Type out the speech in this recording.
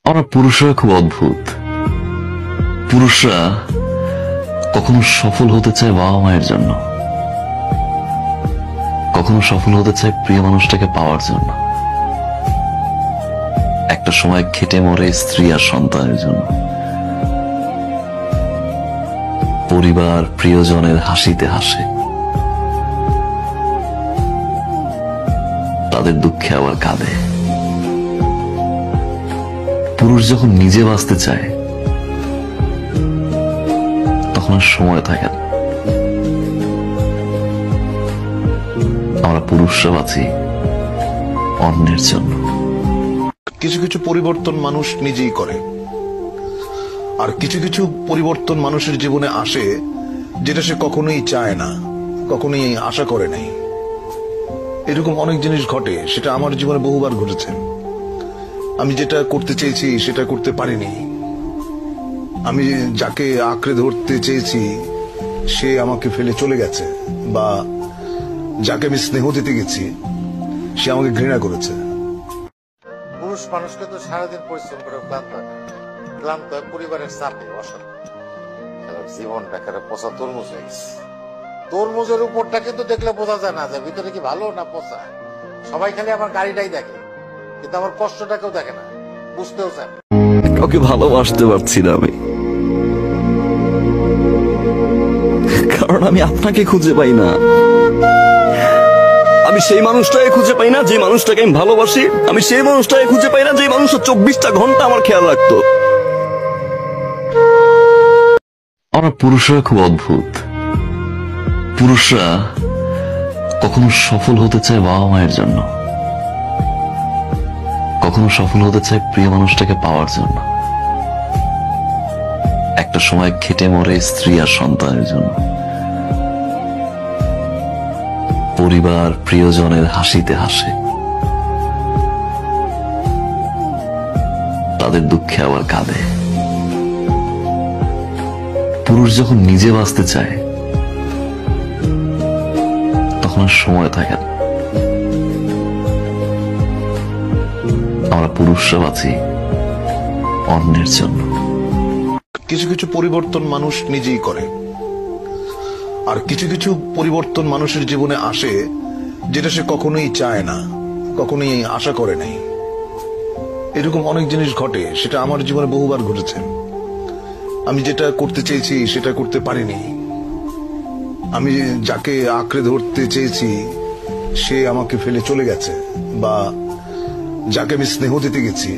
আমরা পুরুষরা খুব অদ্ভুত। পুরুষরা কখনো সফল হতে চায় বাবা মায়ের জন্য, কখনো সফল হতে চায় প্রিয় মানুষটাকে পাওয়ার জন্য, একটা সময় খেটে মরে স্ত্রী আর সন্তানের জন্য, পরিবার প্রিয়জনের হাসিতে হাসে, তাদের দুঃখে আবার কাঁদে। পুরুষ যখন নিজে বাঁচতে চায় তখন আর সময় থাকে না। আমরা পুরুষরা বাঁচি অন্যের জন্য। কিছু কিছু পরিবর্তন মানুষ নিজেই করে, আর কিছু কিছু পরিবর্তন মানুষের জীবনে আসে যেটা সে কখনোই চায় না, কখনোই আশা করে নাই। এরকম অনেক জিনিস ঘটে, সেটা আমার জীবনে বহুবার ঘটেছে। আমি যেটা করতে চেয়েছি সেটা করতে পারিনি। আমি যাকে আঁকড়ে ধরতে চেয়েছি সে আমাকে ফেলে চলে গেছে, বা যাকে আমি স্নেহ দিতে গেছি সে আমাকে ঘৃণা করেছে। পুরুষ মানুষকে তো সারাদিন পরিশ্রম করে ক্লান্ত হয় পরিবারের চাপে, অশান্তি। জীবনটা একটা পচা তরমুজ হয়ে গেছে। তরমুজের উপরটা কিন্তু দেখলে বোঝা যায় না যে ভিতরে কি ভালো না পচা। সবাই খালি আমার গাড়িটাই দেখে, কিন্তু আমার কষ্টটা কেউ দেখে না, বুঝতেও চায় না। কাউকে ভালোবাসতে পারছি না আমি, কারণ আমি আপনাকে খুঁজে পাই না। আমি সেই মানুষটাকে খুঁজে পাই না যে মানুষটাকে আমি ভালোবাসি। আমি সেই মানুষটাকে খুঁজে পাই না যে মানুষটা 24টা ঘন্টা আমার খেয়াল রাখতো। আমরা পুরুষরা খুব অদ্ভুত। পুরুষরা কখনো সফল হতে চায় বাবা মায়ের জন্য, কখনো সফল হতে চায় প্রিয় মানুষটাকে পাওয়ার জন্য, একটা সময় খেটে মরে স্ত্রী আর সন্তানের জন্য, পরিবার প্রিয়জনের হাসিতে হাসে, তাদের দুঃখে আবার কাঁদে। পুরুষ যখন নিজে বাঁচতে চায় তখন আর সময় থাকে না। আমরা পুরুষরা বাঁচি অন্যের জন্য। কিছু কিছু পরিবর্তন মানুষ নিজেই করে, আর কিছু কিছু পরিবর্তন মানুষের জীবনে আসে যেটা সে কখনোই চায় না, কখনোই আশা করে নাই। এরকম অনেক জিনিস ঘটে, সেটা আমার জীবনে বহুবার ঘটেছে। আমি যেটা করতে চেয়েছি সেটা করতে পারিনি। আমি যাকে আঁকড়ে ধরতে চেয়েছি সে আমাকে ফেলে চলে গেছে, বা যাকে আমি স্নেহ দিতে গেছি